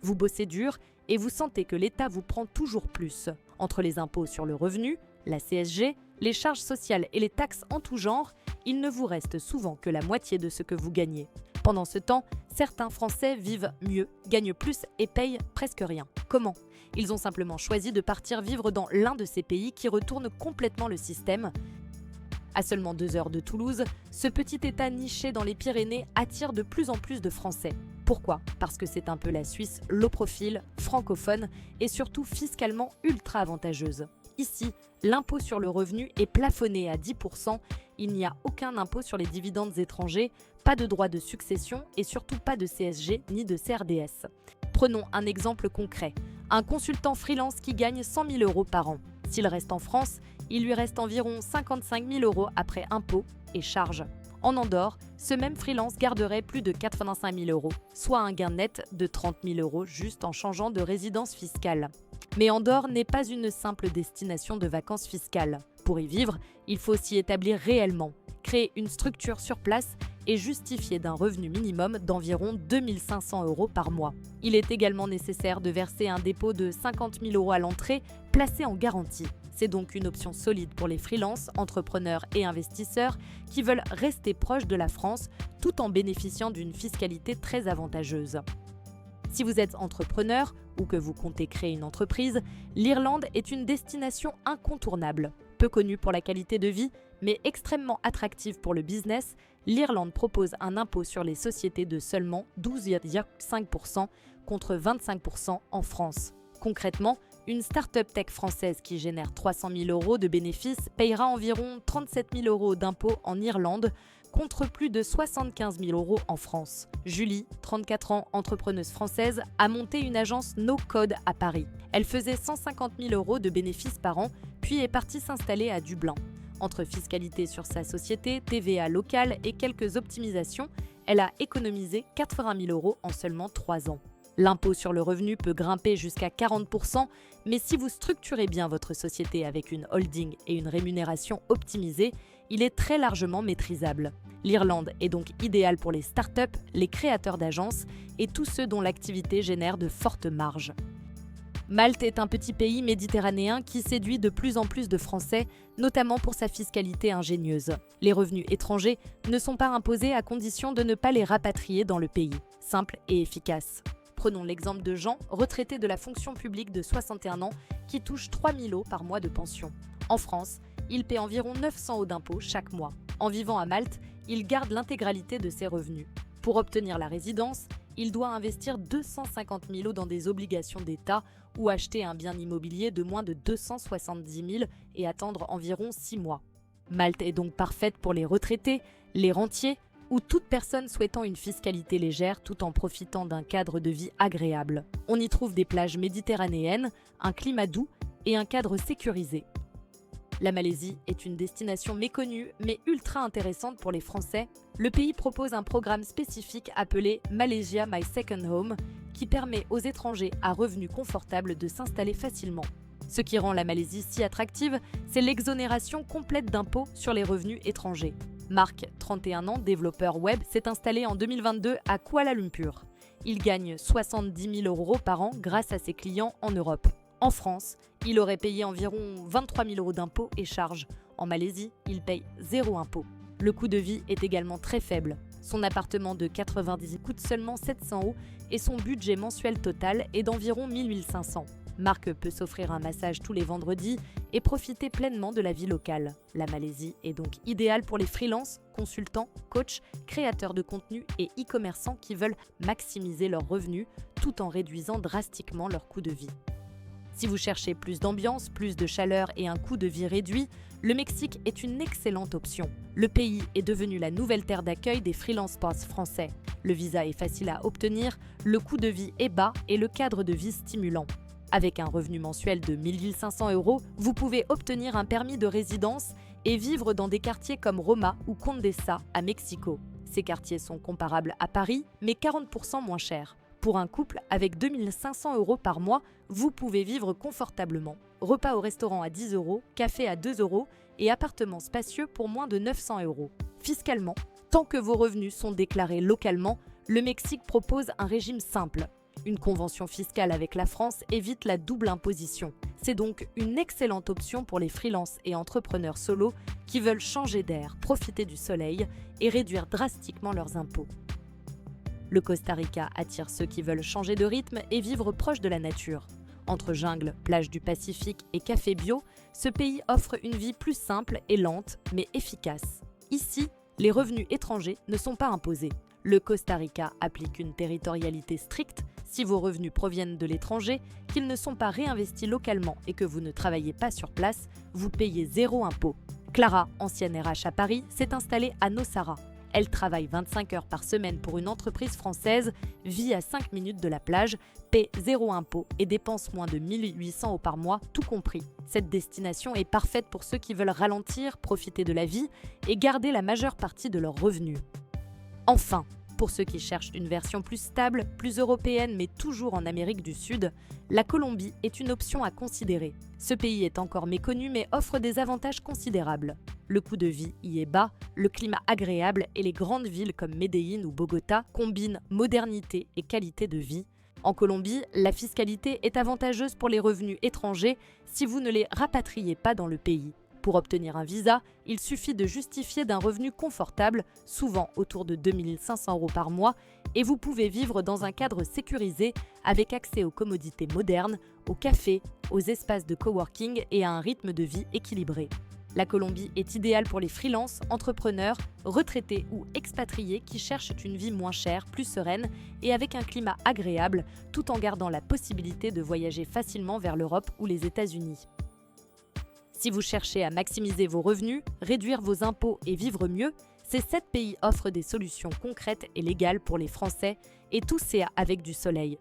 Vous bossez dur et vous sentez que l'État vous prend toujours plus. Entre les impôts sur le revenu, la CSG, les charges sociales et les taxes en tout genre, il ne vous reste souvent que la moitié de ce que vous gagnez. Pendant ce temps, certains Français vivent mieux, gagnent plus et payent presque rien. Comment ? Ils ont simplement choisi de partir vivre dans l'un de ces pays qui retourne complètement le système. À seulement 2 heures de Toulouse, ce petit État niché dans les Pyrénées attire de plus en plus de Français. Pourquoi ? Parce que c'est un peu la Suisse low profile, francophone et surtout fiscalement ultra avantageuse. Ici, l'impôt sur le revenu est plafonné à 10%, il n'y a aucun impôt sur les dividendes étrangers, pas de droit de succession et surtout pas de CSG ni de CRDS. Prenons un exemple concret. Un consultant freelance qui gagne 100 000 € par an. S'il reste en France, il lui reste environ 55 000 € après impôts et charges. En Andorre, ce même freelance garderait plus de 85 000 €, soit un gain net de 30 000 € juste en changeant de résidence fiscale. Mais Andorre n'est pas une simple destination de vacances fiscales. Pour y vivre, il faut s'y établir réellement, créer une structure sur place et justifier d'un revenu minimum d'environ 2 500 € par mois. Il est également nécessaire de verser un dépôt de 50 000 € à l'entrée, placé en garantie. C'est donc une option solide pour les freelances, entrepreneurs et investisseurs qui veulent rester proches de la France tout en bénéficiant d'une fiscalité très avantageuse. Si vous êtes entrepreneur ou que vous comptez créer une entreprise, l'Irlande est une destination incontournable. Peu connue pour la qualité de vie, mais extrêmement attractive pour le business, l'Irlande propose un impôt sur les sociétés de seulement 12,5% contre 25% en France. Concrètement, une start-up tech française qui génère 300 000 € de bénéfices payera environ 37 000 € d'impôts en Irlande contre plus de 75 000 € en France. Julie, 34 ans, entrepreneuse française, a monté une agence no-code à Paris. Elle faisait 150 000 € de bénéfices par an, puis est partie s'installer à Dublin. Entre fiscalité sur sa société, TVA locale et quelques optimisations, elle a économisé 80 000 € en seulement 3 ans. L'impôt sur le revenu peut grimper jusqu'à 40%, mais si vous structurez bien votre société avec une holding et une rémunération optimisée, il est très largement maîtrisable. L'Irlande est donc idéale pour les startups, les créateurs d'agences et tous ceux dont l'activité génère de fortes marges. Malte est un petit pays méditerranéen qui séduit de plus en plus de Français, notamment pour sa fiscalité ingénieuse. Les revenus étrangers ne sont pas imposés à condition de ne pas les rapatrier dans le pays. Simple et efficace. Prenons l'exemple de Jean, retraité de la fonction publique de 61 ans, qui touche 3 000 € par mois de pension. En France, il paie environ 900 € d'impôts chaque mois. En vivant à Malte, il garde l'intégralité de ses revenus. Pour obtenir la résidence, il doit investir 250 000 € dans des obligations d'État ou acheter un bien immobilier de moins de 270 000 et attendre environ 6 mois. Malte est donc parfaite pour les retraités, les rentiers ou toute personne souhaitant une fiscalité légère tout en profitant d'un cadre de vie agréable. On y trouve des plages méditerranéennes, un climat doux et un cadre sécurisé. La Malaisie est une destination méconnue mais ultra intéressante pour les Français. Le pays propose un programme spécifique appelé Malaysia My Second Home qui permet aux étrangers à revenus confortables de s'installer facilement. Ce qui rend la Malaisie si attractive, c'est l'exonération complète d'impôts sur les revenus étrangers. Marc, 31 ans, développeur web, s'est installé en 2022 à Kuala Lumpur. Il gagne 70 000 € par an grâce à ses clients en Europe. En France, il aurait payé environ 23 000 € d'impôts et charges. En Malaisie, il paye 0 impôt. Le coût de vie est également très faible. Son appartement de 90 coûte seulement 700 € et son budget mensuel total est d'environ 1 500 €. Marc peut s'offrir un massage tous les vendredis et profiter pleinement de la vie locale. La Malaisie est donc idéale pour les freelances, consultants, coachs, créateurs de contenu et e-commerçants qui veulent maximiser leurs revenus tout en réduisant drastiquement leur coût de vie. Si vous cherchez plus d'ambiance, plus de chaleur et un coût de vie réduit, le Mexique est une excellente option. Le pays est devenu la nouvelle terre d'accueil des freelance pass français. Le visa est facile à obtenir, le coût de vie est bas et le cadre de vie stimulant. Avec un revenu mensuel de 1 500 €, vous pouvez obtenir un permis de résidence et vivre dans des quartiers comme Roma ou Condesa à Mexico. Ces quartiers sont comparables à Paris, mais 40% moins chers. Pour un couple avec 2 500 € par mois, vous pouvez vivre confortablement. Repas au restaurant à 10 €, café à 2 € et appartements spacieux pour moins de 900 €. Fiscalement, tant que vos revenus sont déclarés localement, le Mexique propose un régime simple. Une convention fiscale avec la France évite la double imposition. C'est donc une excellente option pour les freelances et entrepreneurs solos qui veulent changer d'air, profiter du soleil et réduire drastiquement leurs impôts. Le Costa Rica attire ceux qui veulent changer de rythme et vivre proche de la nature. Entre jungle, plage du Pacifique et café bio, ce pays offre une vie plus simple et lente, mais efficace. Ici, les revenus étrangers ne sont pas imposés. Le Costa Rica applique une territorialité stricte si vos revenus proviennent de l'étranger, qu'ils ne sont pas réinvestis localement et que vous ne travaillez pas sur place, vous payez 0 impôt. Clara, ancienne RH à Paris, s'est installée à Nosara. Elle travaille 25 heures par semaine pour une entreprise française, vit à 5 minutes de la plage, paie 0 impôt et dépense moins de 1 800 € par mois, tout compris. Cette destination est parfaite pour ceux qui veulent ralentir, profiter de la vie et garder la majeure partie de leurs revenus. Enfin, pour ceux qui cherchent une version plus stable, plus européenne mais toujours en Amérique du Sud, la Colombie est une option à considérer. Ce pays est encore méconnu mais offre des avantages considérables. Le coût de vie y est bas, le climat agréable et les grandes villes comme Medellín ou Bogota combinent modernité et qualité de vie. En Colombie, la fiscalité est avantageuse pour les revenus étrangers si vous ne les rapatriez pas dans le pays. Pour obtenir un visa, il suffit de justifier d'un revenu confortable, souvent autour de 2 500 € par mois, et vous pouvez vivre dans un cadre sécurisé avec accès aux commodités modernes, aux cafés, aux espaces de coworking et à un rythme de vie équilibré. La Colombie est idéale pour les freelances, entrepreneurs, retraités ou expatriés qui cherchent une vie moins chère, plus sereine et avec un climat agréable, tout en gardant la possibilité de voyager facilement vers l'Europe ou les États-Unis. Si vous cherchez à maximiser vos revenus, réduire vos impôts et vivre mieux, ces 7 pays offrent des solutions concrètes et légales pour les Français, et tout c'est avec du soleil.